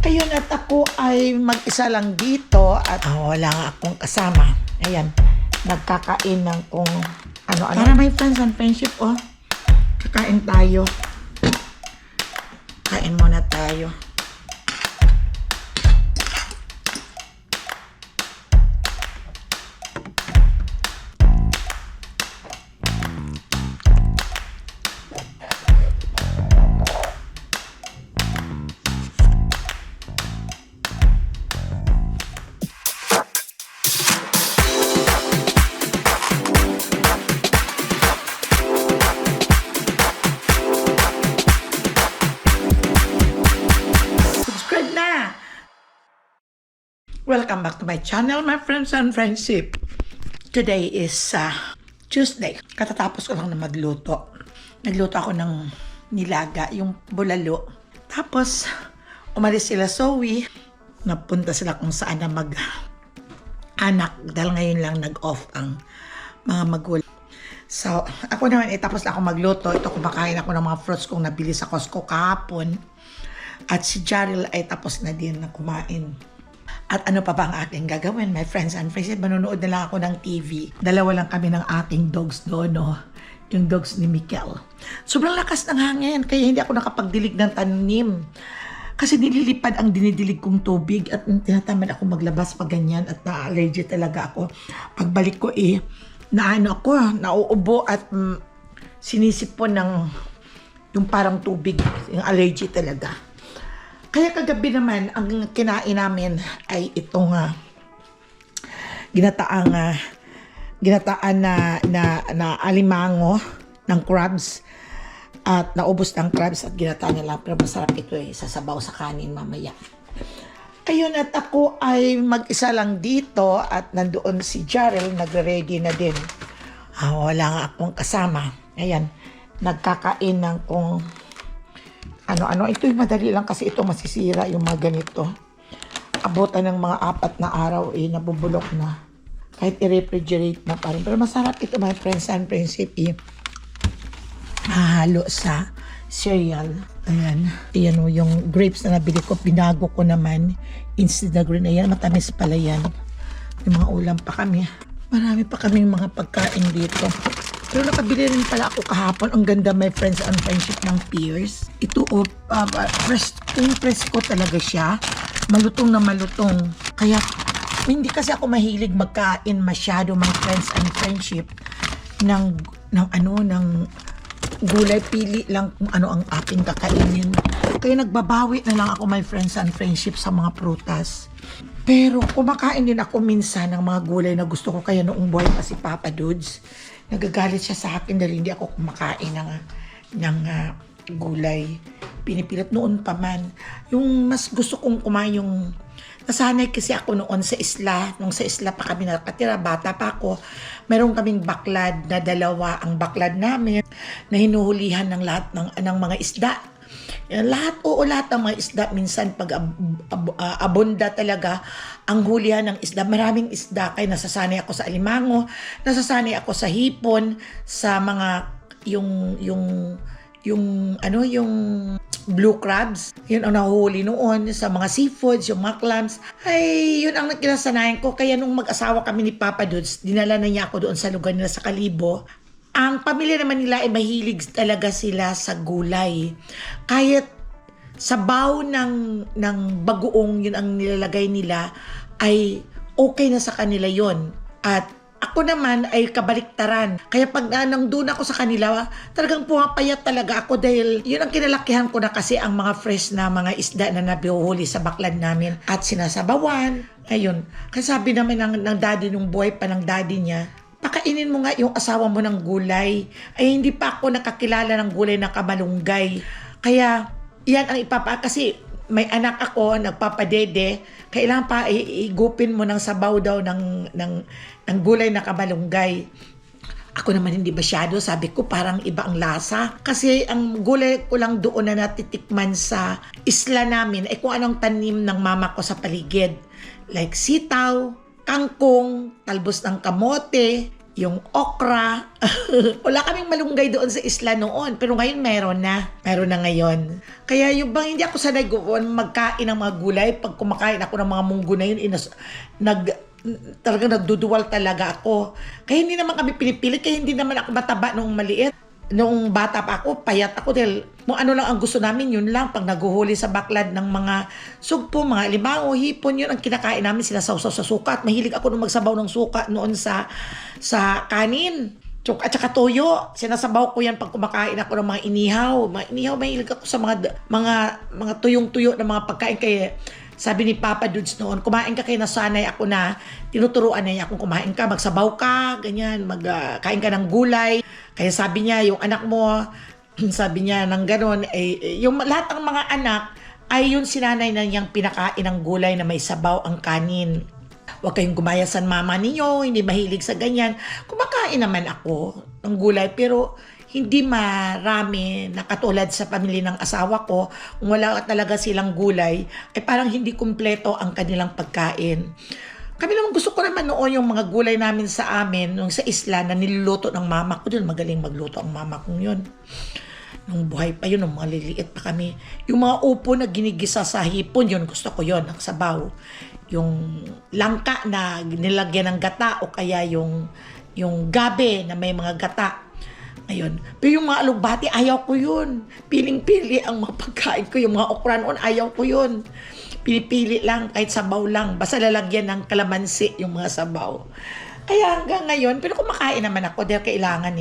Ayun, at ako ay mag-isa lang dito at wala nga akong kasama. Ayan, nagkakain ng kung ano-ano. Para may friends and friendship, oh. Kakain tayo. Kain muna tayo. Subscribe na! Welcome back to my channel, my friends and friendship. Today is Tuesday. Katatapos ko lang na magluto. Nagluto ako ng nilaga, yung bulalo. Tapos, umalis sila Zoe. Napunta sila kung saan na mag-anak. Dahil ngayon lang nag-off ang mga magulang. So, ako naman, tapos na ako magluto. Ito, kumakain ako ng mga fruits kong nabili sa Costco kahapon. At si Jarrell ay tapos na din na kumain. At ano pa ba ang ating gagawin, my friends and friends? Manonood na lang ako ng TV. Dalawa lang kami ng ating dogs doon, no? Yung dogs ni Mikel. Sobrang lakas ng hangin, kaya hindi ako nakapagdilig ng tanim. Kasi nililipad ang dinidilig kong tubig at tinatamad ako maglabas pag ganyan at na-allergy talaga ako. Pagbalik ko nauubo at sinisipon ng yung parang tubig, yung allergy talaga. Kaya kagabi naman, ang kinain namin ay itong ginataan na alimango ng crabs. At naubos ng crabs at ginataan na lang. Pero masarap ito sasabaw sa kanin mamaya. Ayun, at ako ay mag-isa lang dito at nandoon si Jarrell, nagre-ready na din. Wala nga akong kasama. Ayan, nagkakain ng kung ano-ano. Ito'y madali lang kasi ito masisira yung mga ganito. Abutan ng mga 4 na araw nabubulok na. Kahit i-refrigerate na pa rin. Pero masarap ito, my friends and friendship. Hahalo sa cereal. Ayan. Ayan yung grapes na nabili ko. Binago ko naman. Instead na green. Ayan, matamis pala yan. Yung mga ulam pa kami. Marami pa kaming mga pagkain dito. Pero nakabili rin pala ako kahapon. Ang ganda, my friends and friendship ng pears. Ito, press ko talaga siya. Malutong na malutong. Kaya, hindi kasi ako mahilig magkain masyado, my friends and friendship, ng gulay. Pili lang kung ano ang aking kakainin. Kaya nagbabawi na lang ako, my friends and friendship, sa mga prutas. Pero kumakain din ako minsan ng mga gulay na gusto ko. Kaya noong buhay pa si Papa Dudes, nagagalit siya sa akin dahil hindi ako kumakain ng gulay. Pinipilit noon pa man. Yung mas gusto kong kumain yung nasanay kasi ako noon sa isla. Nung sa isla pa kami nakatira, bata pa ako, meron kaming baklad na 2. Ang baklad namin na hinuhulihan ng lahat ng mga isda. Lahat ng mga isda. Minsan pag abunda talaga ang hulihan ng isda, maraming isda. Kaya nasasanay ako sa alimango, nasasanay ako sa hipon, sa mga yung blue crabs. Yun ang nahuhuli noon sa mga seafoods, yung mga clams. Ay, yun ang kinasanayan ko. Kaya nung mag-asawa kami ni Papa Dudes, dinala na niya ako doon sa lugar nila sa Kalibo. Ang pamilya naman nila ay mahilig talaga sila sa gulay. Kahit sabaw ng bagoong yun ang nilalagay nila, ay okay na sa kanila yon. At ako naman ay kabaliktaran. Kaya pag nandun ako sa kanila, talagang pumapayat talaga ako dahil yun ang kinalakihan ko na kasi ang mga fresh na mga isda na nabihuhuli sa baklad namin at sinasabawan. Ayun. Kasi sabi naman ng daddy, nung buhay pa ng daddy niya, pakainin mo nga yung asawa mo ng gulay. Ay hindi pa ako nakakilala ng gulay na kamalunggay. Kaya yan ang kasi may anak ako, nagpapadede, kailangan pa igupin mo ng sabaw daw ng gulay na kamalunggay. Ako naman hindi masyado, sabi ko parang iba ang lasa. Kasi ang gulay ko lang doon na natitikman sa isla namin ay kung anong tanim ng mama ko sa paligid. Like sitaw, kangkong, talbos ng kamote, yung okra. Wala kaming malunggay doon sa isla noon, pero ngayon meron na. Meron na ngayon. Kaya yung bang hindi ako sanay magkain ng mga gulay, pag kumakain ako ng mga munggo na yun, talagang nagduduwal talaga ako. Kaya hindi naman kami pinipili, kaya hindi naman ako mataba noong maliit. Noong bata pa ako, payat ako dahil kung ano lang ang gusto namin, yun lang. Pag naguhuli sa baklad ng mga sugpo, mga limango, hipon, yun ang kinakain namin, sinasawsaw sa suka. At mahilig ako nung magsabaw ng suka noon sa kanin. At saka toyo, sinasabaw ko yan pag kumakain ako ng mga inihaw. Mga inihaw, mahilig ako sa mga tuyong-tuyo na mga pagkain. Kaya sabi ni Papa Dudes noon, kumain ka, kaya nasanay ako na tinuturuan na niya akong kumain ka, magsabaw ka, ganyan, kain ka ng gulay. Kaya sabi niya, yung anak mo, sabi niya ng gano'n, yung lahat ng mga anak ay yung sinanay na niyang pinakain ng gulay na may sabaw ang kanin. Huwag kayong gumayasan mama ninyo, hindi mahilig sa ganyan. Kumakain naman ako ng gulay, pero hindi marami na katulad sa pamilya ng asawa ko. Kung wala talaga silang gulay, ay parang hindi kumpleto ang kanilang pagkain. Kami naman, gusto ko naman noon yung mga gulay namin sa amin, nung sa isla na niluluto ng mama ko. Doon magaling magluto ang mama kong yun. Nung buhay pa yun, nung mga liliit pa kami. Yung mga upo na ginigisa sa hipon, yun gusto ko yun, ang sabaw. Yung langka na nilagyan ng gata o kaya yung gabi na may mga gata. Ayun. Pero yung mga alugbati, ayaw ko yun. Piling-pili ang mga pagkain ko. Yung mga okra noon, ayaw ko yun. Pili-pili lang, kahit sabaw lang. Basta lalagyan ng kalamansi yung mga sabaw. Kaya hanggang ngayon, pero kumakain naman ako dahil kailangan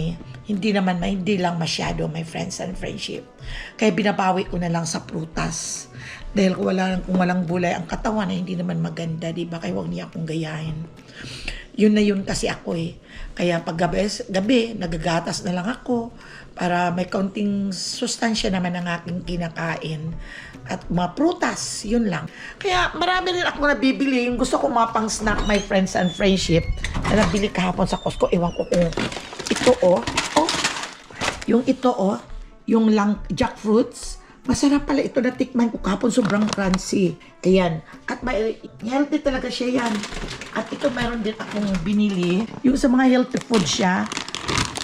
hindi lang masyado, my friends and friendship. Kaya binabawi ko na lang sa prutas. Dahil kung walang gulay ang katawan, hindi naman maganda, di ba? Kaya huwag niya akong gayahin. Yun na yun kasi ako Kaya pag gabi, nagagatas na lang ako para may kaunting sustansya naman ang aking kinakain. At mga prutas, yun lang. Kaya marami rin ako nabibili. Yung gusto ko mga pang snack, my friends and friendship, na nabili kahapon sa Costco. Ewan ko kung ito yung jackfruits. Masarap pala ito, natikman ko kahapon, sobrang crunchy. Ayan. At may healthy talaga siya yan. At ito mayroon din akong binili. Yung sa mga healthy food siya,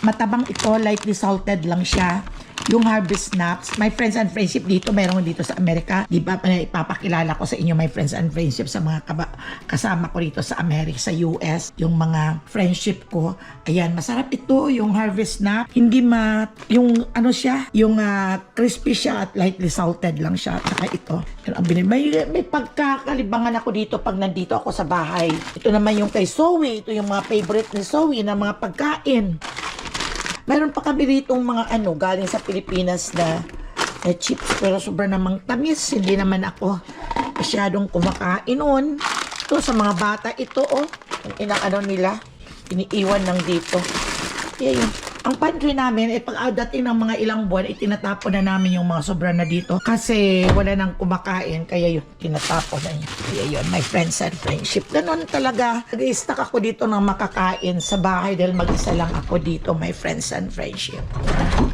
matabang ito, lightly salted lang siya. Yung Harvest Nuts, my friends and friendship dito, mayroon dito sa Amerika. Di ba, ipapakilala ko sa inyo, my friends and friendship, sa mga kasama ko dito sa Amerika, sa US, yung mga friendship ko. Ayan, masarap ito, yung Harvest Nuts. Hindi yung crispy siya at lightly salted lang siya. At saka ito, may pagkakalibangan ako dito pag nandito ako sa bahay. Ito naman yung kay Zoe, ito yung mga favorite ni Zoe na mga pagkain. Meron pa kami ritong mga galing sa Pilipinas na chips, pero sobrang namang tamis. Hindi naman ako masyadong kumakain nun. Ito sa mga bata, ito yung nila, iniiwan lang dito. Kaya yun. Ang pantry namin, pag dating ng mga ilang buwan, itinatapon na namin yung mga sobra na dito. Kasi wala nang kumakain, kaya yun, tinatapon na yun. Kaya yun, my friends and friendship. Ganon talaga. Nag-i-stack ako dito ng makakain sa bahay dahil mag-isa lang ako dito, my friends and friendship.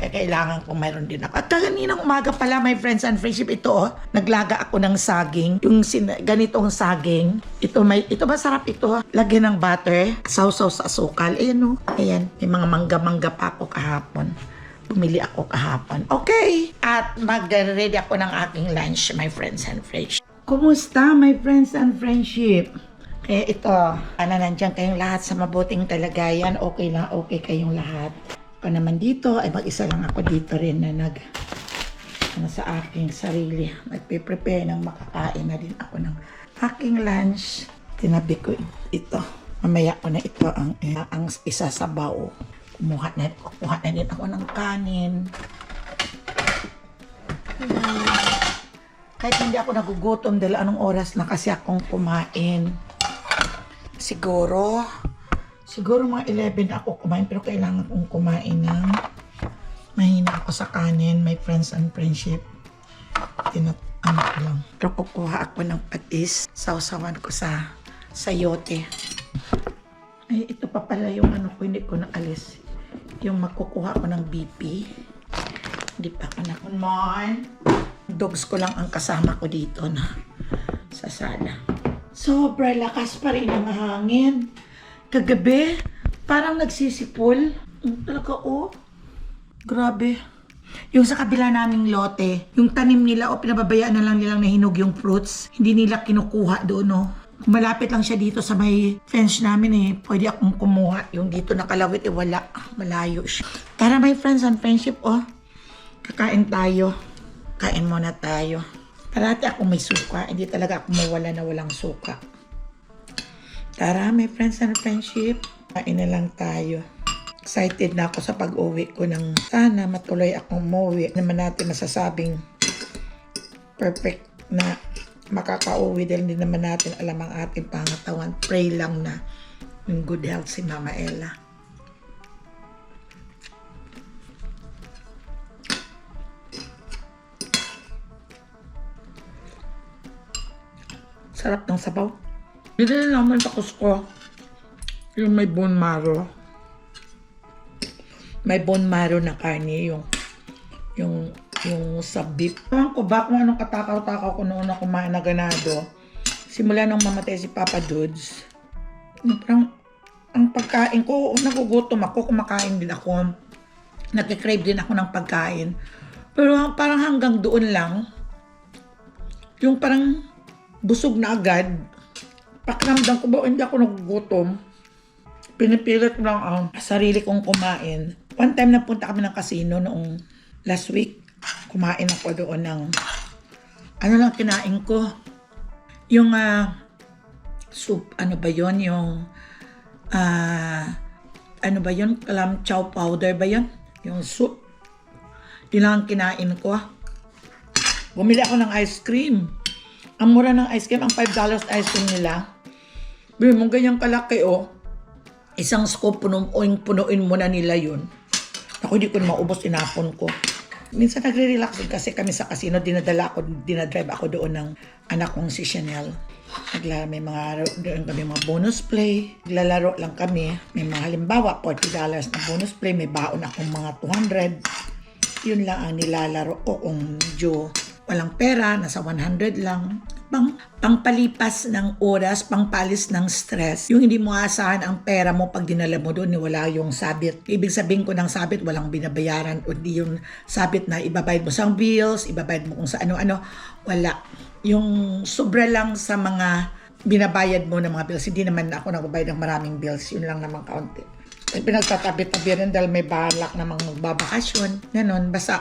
Kaya kailangan kong mayroon din ako. At kaninang umaga pala, my friends and friendship, ito naglaga ako ng saging. Yung ganitong saging. Ito masarap ito. Lagyan ng butter, sausaw sa asukal. Ayan Ayan, may mga mangga-mangga pa ako kahapon. Bumili ako kahapon. Okay. At mag-ready ako ng aking lunch, my friends and friendship. Kumusta, my friends and friendship? Kaya ito, nandiyan kayong lahat sa mabuting kalagayan. Okay lang, okay kayong lahat. Ako naman dito, ay mag-isa lang ako dito rin na sa aking sarili. Nagpe-prepare ng makakain na din ako ng aking lunch. Tinabi ko ito. Mamaya ko na ito ang isasabaw. Kumuha na din ako ng kanin. Kahit hindi ako nagugutom dahil anong oras na kasi akong kumain. Siguro mga 11 ako kumain, pero kailangan kong kumain ng mahina ako sa kanin, my friends and friendship. Lang. Pero kukuha ako ng patis, sausawan ko sa sayote. Ay, ito pa pala yung hindi ko naalis. Yung magkukuha ko ng BP. Hindi pa ako nakunman. Dogs ko lang ang kasama ko dito na sa sala. Sobra lakas pa rin ang hangin. Kagabi, Parang nagsisipol. Talaga, oh. Grabe. Yung sa kabila naming lote, yung tanim nila o pinababayaan na lang nilang nahinog yung fruits, hindi nila kinukuha doon, no. Malapit lang siya dito sa may fence namin eh. Pwede akong kumuha. Yung dito nakalawit eh, wala. Malayo siya. Tara my friends and friendship, oh. Kakain tayo. Kain muna tayo. Parati ako may suka. Hindi talaga ako mawala na walang suka. Tara my friends and friendship. Kain na lang tayo. Excited na ako sa pag-uwi ko ng sana matuloy akong umuwi. Naman natin masasabing perfect na makaka-uwi dahil hindi naman natin alam ang ating pangatawan. Pray lang na in good health si Mama Ella. Sarap ng sabaw. Bili naman sa Costco yung may bone marrow. May bone marrow na karne, yung sa beef. Ewan ko ba kung anong katakaw-takaw ko noon na kumain na ganado. Simula nung mamatay si Papa Dudes. Parang ang pagkain ko, nagugutom ako, kumakain din ako. Nagkikrave din ako ng pagkain. Pero parang hanggang doon lang, yung parang busog na agad. Pakiramdam ko ba, hindi ako nagugutom. Pinipilit lang ang sarili kong kumain. One time napunta kami ng casino noong last week. Kumain ako doon ng ano lang kinain ko. Yung soup, ano ba yun? Yung ano ba yun? Clam chow powder ba yun? Yung soup. Yun lang ang kinain ko. Bumili ako ng ice cream. Ang mura ng ice cream, ang $5 ice cream nila. Bili mo ganyang kalaki, oh. Isang scoop, punuin mo na nila yun. Ako hindi ko na maubos, inapon ko. Minsan nagre-relax din kasi kami sa casino, dinadrive ako doon ng anak kong si Chanel. May mga doon kami mga bonus play. Naglalaro lang kami. May mga halimbawa, $40 na bonus play. May baon akong mga 200. Yun lang ang nilalaro ko kung medyo walang pera, nasa 100 lang. Pangpalipas ng oras, pangpalis ng stress. Yung hindi mo asahan ang pera mo pag dinala mo doon, wala yung sabit. Ibig sabihin ko ng sabit, walang binabayaran o di yung sabit na ibabayad mo sa bills, ibabayad mo kung sa ano-ano. Wala. Yung sobra lang sa mga binabayad mo ng mga bills. Hindi naman ako nagbabayad ng maraming bills. Yun lang naman kaunti. Pinagtatabi-tabi rin dahil may balak namang magbabakasyon. Ganon. Basta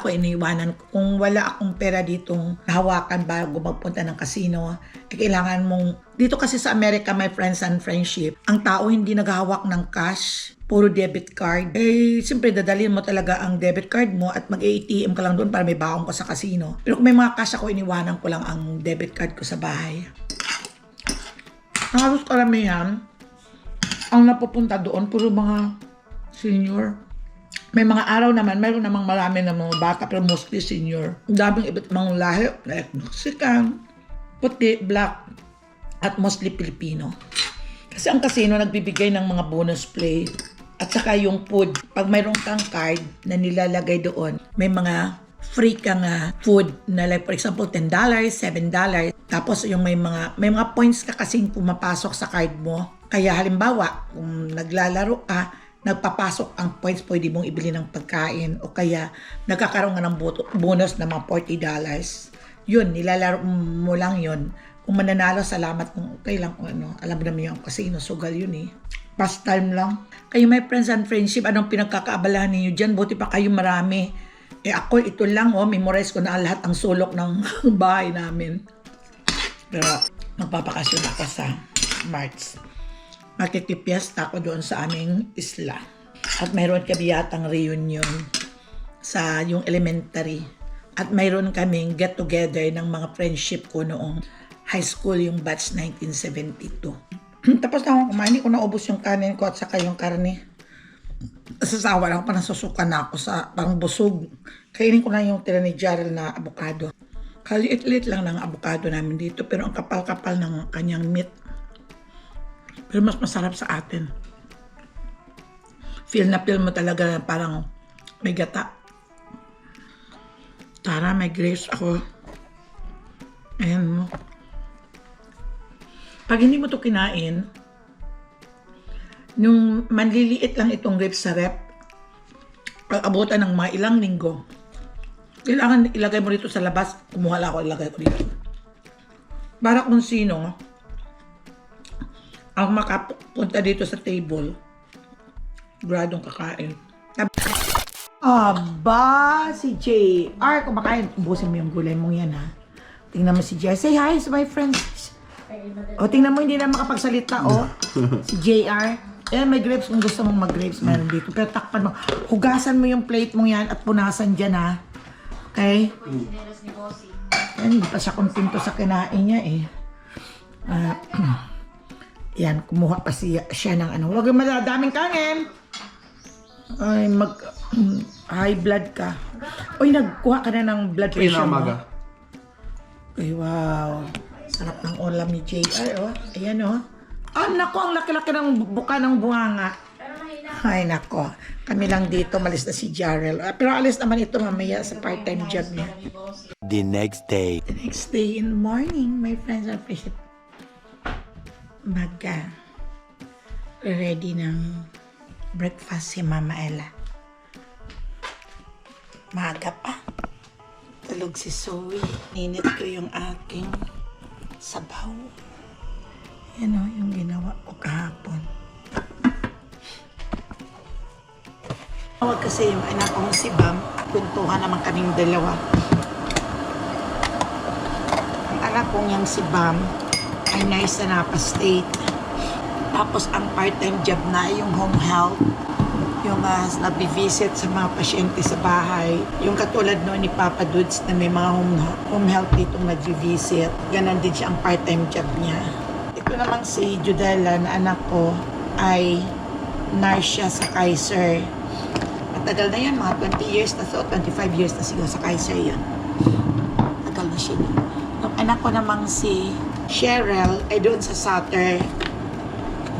ako iniiwanan ko. Kung wala akong pera ditong hawakan bago magpunta ng casino, kailangan mong... Dito kasi sa Amerika, my friends and friendship, ang tao hindi naghahawak ng cash, puro debit card. Siyempre, dadalhin mo talaga ang debit card mo at mag-ATM ka lang doon para may baon ko sa casino. Pero kung may mga cash ako, iniwanan ko lang ang debit card ko sa bahay. Halos karamihan, ang napupunta doon, puro mga senior. May mga araw naman, mayroon namang marami ng mga bata, pero mostly senior. Ang daming iba't mga lahi, like Mexican, puti, black, at mostly Filipino. Kasi ang casino nagbibigay ng mga bonus play. At saka yung food, pag mayroon kang card na nilalagay doon, may mga free kang food na like for example $10, $7. Tapos yung may mga points ka kasing pumapasok sa card mo. Kaya halimbawa, kung naglalaro ka, nagpapasok ang points, pwede mong ibili ng pagkain o kaya nagkakaroon ka ng bonus na mga $40. Yun, nilalaro mo lang yun. Kung mananalo, salamat kung okay lang kung ano. Alam mo naman yung casino, sugal yun eh. Pastime lang. Kayo may friends and friendship, anong pinagkakaabalahan ninyo dyan? Buti pa kayo marami. Ako, ito lang, memorize ko na lahat ang sulok ng bahay namin. Pero magpapakasyon ako sa March. Makikipiesta ako doon sa aming isla. At mayroon kami yatang reunion sa yung elementary. At mayroon kaming get together ng mga friendship ko noong high school, yung batch 1972. Tapos na akong kumain, hindi ko naubos yung kanin ko at saka yung karne. Sasawa lang, parang susuka na ako sa parang busog. Kainin ko na yung tira ni Jarrell na avocado. Kaliit-liit lang ng avocado namin dito, pero ang kapal-kapal ng kanyang meat. Pero mas masarap sa atin. Feel mo talaga na parang may gata. Tara, may grapes ako. Ayan mo. Pag hindi mo to kinain, Nung manliliit lang itong grapes sa rep, abutan ng mga ilang linggo. Kailangan ilagay mo dito sa labas. Kumuha lang ako, ilagay ko dito. Para kung sino ang makapunta dito sa table, gradong kakain. Aba, si JR. Kumakain, ubusin mo yung gulay mong yan, ha. Tingnan mo si JR. Say hi to my friends. O, tingnan mo, hindi na makapagsalita, o. Si JR. Eh, may grapes kung gusto mong mag-grapes, meron dito. Pero takpan mo. Hugasan mo yung plate mong yan at punasan dyan, ha. Okay? Yan, hindi pa siya kontento sa kinain niya, eh. Yan, kumuha pa siya ng ano. Huwag yung madaming kanin. Ay, high blood ka. Uy, nagkuha ka na ng blood pressure mo. Ay, wow. Sarap ng ulam ni JR, oh. Ayan, oh. Ah, nako, ang laki-laki ng buka ng bunganga. Ay, nako. Kami lang dito, malis na si Jarrell. Pero alis naman ito mamaya sa part-time job niya. The next day. The next day in the morning, my friends are finished. Ready ng breakfast si Mama Ella. Maaga pa. Tulog si Zoe. Ninit ko yung aking sabaw. Yan o, yung ginawa ko kahapon. Tawag kasi yung anak kong si Bam. Kuntuhan naman kaming dalawa. Ang anak kong yung si Bam ay nurse sa Napa State. Tapos ang part-time job na yung home health. Yung nag-visit sa mga pasyente sa bahay. Yung katulad noon ni Papa Dudes na may mga home health ditong nag-visit. Ganon din siya ang part-time job niya. Ito namang si Judella na anak ko ay nurse siya sa Kaiser. Matagal na yan, mga 20 years na so, 25 years na siguro sa Kaiser yun. Tagal na siya. Yung anak ko namang si Cheryl ay doon sa Sutter.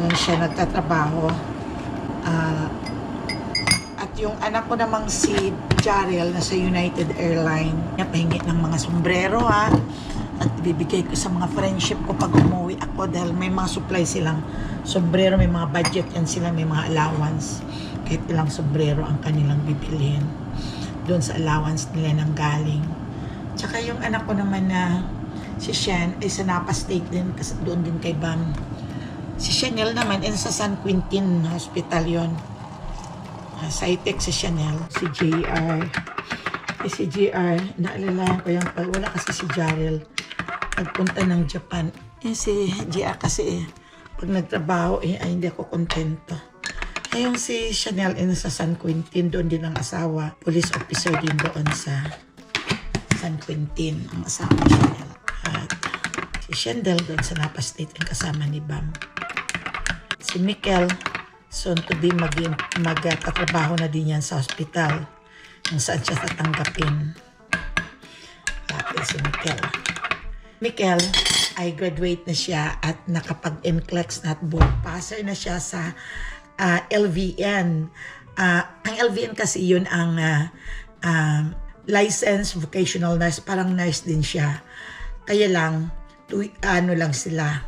Doon siya nagtatrabaho. At yung anak ko namang si Jarrell na sa United Airlines. Pahingi ng mga sombrero, ha. At ibibigay ko sa mga friendship ko pag umuwi ako dahil may mga supply silang sombrero, may mga budget yan sila, may mga allowance. Kahit ilang sombrero ang kanilang bibilhin. Doon sa allowance nila nang galing. Tsaka yung anak ko naman na si Shen ay sa Napa State din, kasi doon din kay Bam. Si Chanel naman ay sa San Quintin Hospital yon. Cytec si Chanel. Si JR. Si JR, naalalayan ko yung pag wala kasi si Jarrell pagpunta ng Japan. Si JR kasi pag nagtrabaho ay hindi ako kontento. Yung si Chanel ay sa San Quintin, doon din ang asawa. Police officer din doon sa San Quintin, ang asawa ni Chanel. At si Shendel doon sa Napa State ang kasama ni Bam. Si Mikel, soon to be magtatrabaho na din yan sa hospital kung saan siya tatanggapin. Lapit si Mikel. Mikel ay graduate na siya at nakapag-NCLEX na at board passer na siya sa LVN. Ang LVN kasi yun ang licensed vocational nurse, parang nurse din siya. Kaya lang, lang sila,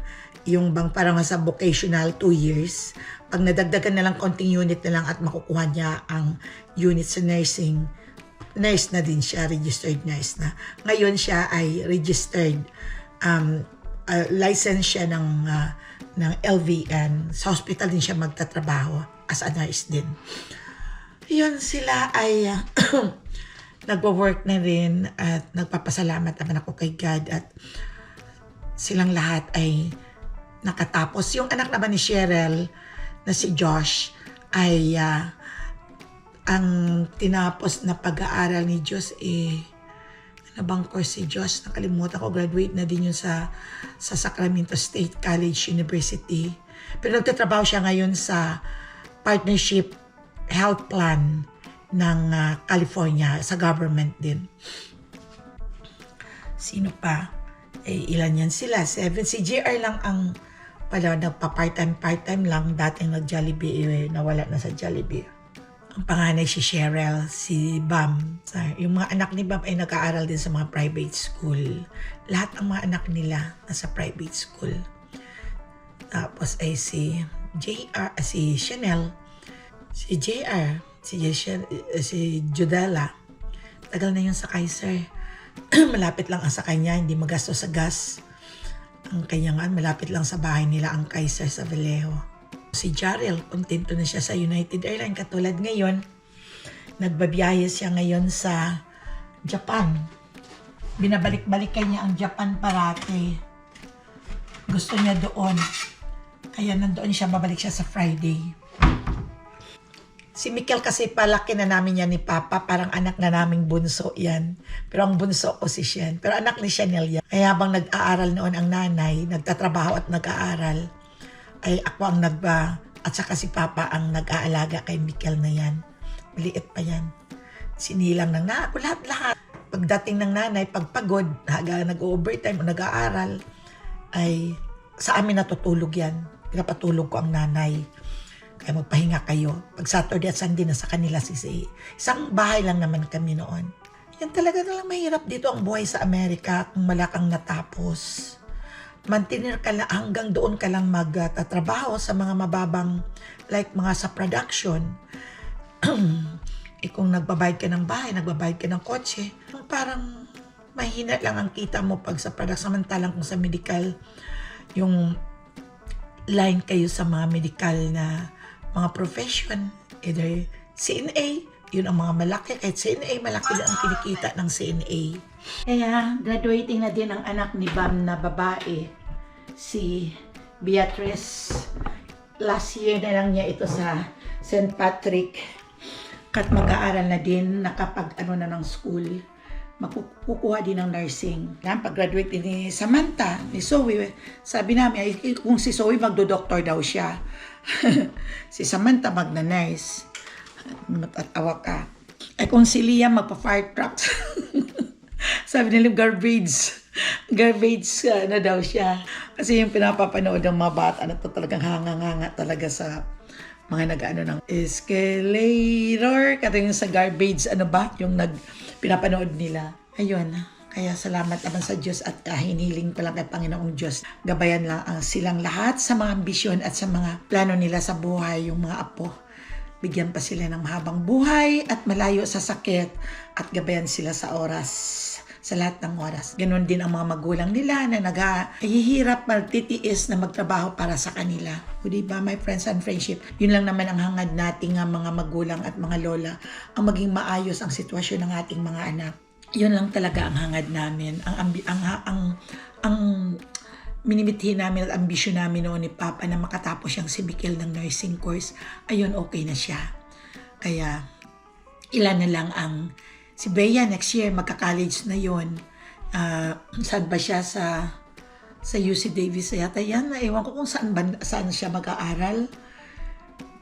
yung bang parang sa vocational 2 years. Pag nadagdagan na lang konting unit na lang at makukuha niya ang unit sa nursing, nurse na din siya, registered nurse na. Ngayon siya ay registered, license siya ng LVN. Sa hospital din siya magtatrabaho as a nurse din. Yun, sila ay nagwo-work na rin at nagpapasalamat naman ako kay God at silang lahat ay nakatapos. Yung anak naman ni Cheryl na si Josh ay ang tinapos na pag-aaral ni Josh ano bang course si Josh? Nakalimutan ko, graduate na din yun sa Sacramento State College University. Pero nagtatrabaho siya ngayon sa partnership health plan ng California, sa government din. Sino pa? Ilan yan sila? 7. Si JR lang ang pala nagpa-part-time lang. Dating nag-Jollibee, nawala na sa Jollibee. Ang panganay si Cheryl, si Bam. Yung mga anak ni Bam ay nag-aaral din sa mga private school. Lahat ng mga anak nila nasa private school. Tapos ay si si Chanel, si JR, si Judella. Tagal na yun sa Kaiser. Malapit lang ang sa kanya, hindi magastos sa gas. Ang kanya nga, malapit lang sa bahay nila ang Kaiser sa Vallejo. Si Jarrell, kontento na siya sa United Airlines. Katulad ngayon, nagbabiyahe siya ngayon sa Japan. Binabalik-balikan niya ang Japan parati. Gusto niya doon. Kaya nandoon siya, babalik siya sa Friday. Si Mikel kasi palaki na namin yan ni Papa, parang anak na naming bunso yan. Pero ang bunso ko si Shen. Pero anak ni Chanel yan. Kaya habang nag-aaral noon ang nanay, nagtatrabaho at nag-aaral, ay ako ang at saka si Papa ang nag-aalaga kay Mikel na yan. Maliit pa yan. Sinilang ng ako lahat-lahat. Pagdating ng nanay, pagpagod, nag-overtime o nag-aaral, ay sa amin natutulog yan. Pinapatulog ko ang nanay. Kaya magpahinga kayo. Pag Saturday at Sunday na sa kanila isang bahay lang naman kami noon. Yan talaga nalang mahirap dito ang buhay sa Amerika kung wala kang natapos. Mantinir ka lang, hanggang doon ka lang magtatrabaho sa mga mababang, like mga sa production. Kung nagbabayad ka ng bahay, nagbabayad ka ng kotse, parang mahina lang ang kita mo pag sa production. Samantalang kung sa medical, yung line kayo sa mga medical na mga profession, either CNA, yun ang mga malaki. Kahit CNA, malaki na ang kinikita ng CNA. Kaya, graduating na din ang anak ni Bam na babae, si Beatrice. Last year na lang niya ito sa St. Patrick. Kat mag-aaral na din, nakapag-ano na ng school. Makukuha din ng nursing. Pag-graduate din ni Samantha, ni Zoe, sabi namin, kung si Zoe magdo-doctor daw siya. Si Samantha magna-nurse. Matatawa ka. Kung si Liam magpa-fire truck. Sabi nila, garbage na daw siya. Kasi yung pinapapanood ng mga bata na to talagang hanga-hanga talaga sa mga nag-ano ng escalator. Kasi yung sa garbage, yung pinapanood nila. Ayun, kaya salamat naman sa Diyos at hiniling ko lang kay Panginoong Diyos. Gabayan lang silang lahat sa mga ambisyon at sa mga plano nila sa buhay, yung mga apo. Bigyan pa sila ng mahabang buhay at malayo sa sakit at gabayan sila sa oras, sa lahat ng oras. Ganon din ang mga magulang nila na naghihirap, magtitiis na magtrabaho para sa kanila. O diba, my friends and friendship, yun lang naman ang hangad nating mga magulang at mga lola, ang maging maayos ang sitwasyon ng ating mga anak. Yun lang talaga ang hangad namin. Ang minimithi namin at ambisyon namin noon ni Papa na makatapos siyang si Mikel ng nursing course. Ayun, okay na siya. Kaya, ilan na lang si Bea next year, magka-college na yun. Saan ba siya sa UC Davis yata yan? Ewan ko kung saan siya mag-aaral.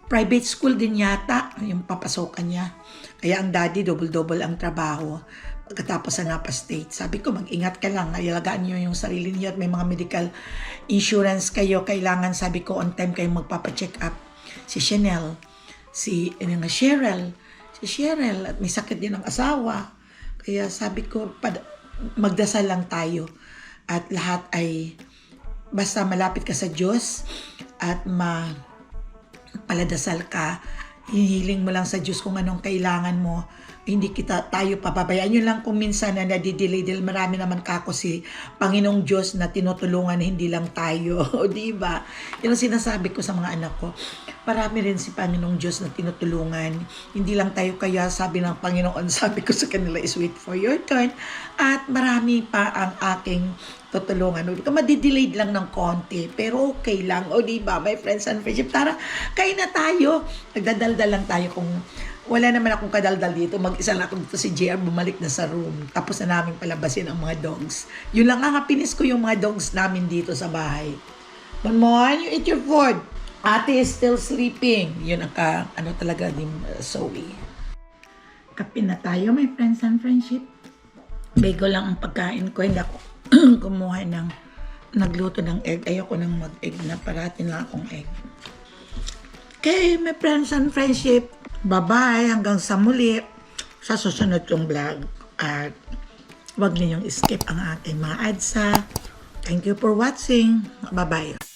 Private school din yata yung papasokan niya. Kaya ang daddy, double-double ang trabaho. Pagkatapos sa Napa State, sabi ko, mag-ingat ka lang. Alagaan niyo yung sarili niyo at may mga medical insurance kayo. Kailangan, sabi ko, on time kayong magpapacheck up. Si Chanel, si Cheryl, at may sakit din ang asawa. Kaya sabi ko, magdasal lang tayo. At lahat ay, basta malapit ka sa Diyos at paladasal ka, hihiling mo lang sa Diyos kung anong kailangan mo. Hindi tayo pababayaan. Yun lang kung minsan na nadidelay dahil marami naman kako si Panginoong Diyos na tinutulungan, hindi lang tayo. O diba? Yun ang sinasabi ko sa mga anak ko. Marami rin si Panginoong Diyos na tinutulungan. Hindi lang tayo, kaya sabi ng Panginoon, sabi ko sa kanila is wait for your turn. At marami pa ang aking tutulungan. Madidelayed lang ng konti, pero okay lang. O diba, my friends and friendship, tara, kain na tayo. Nagdadaldal lang tayo kung wala naman akong kadaldal dito. Mag-isa lang ako dito si JR, bumalik na sa room. Tapos na namin palabasin ang mga dogs. Yun lang ang happiness ko, yung mga dogs namin dito sa bahay. Mon, you eat your food. Ate is still sleeping. Yun ang talaga din, Zoe. Kape na tayo, my friends and friendship. Bagel lang ang pagkain ko. Hindi ako kumuha nagluto ng egg. Ayoko nang mag-egg na, parating lang akong egg. Okay, my friends and friendship. Bye-bye, hanggang sa muli sa susunod kong vlog. At huwag ninyong skip ang ating mga ads. Thank you for watching. Bye-bye.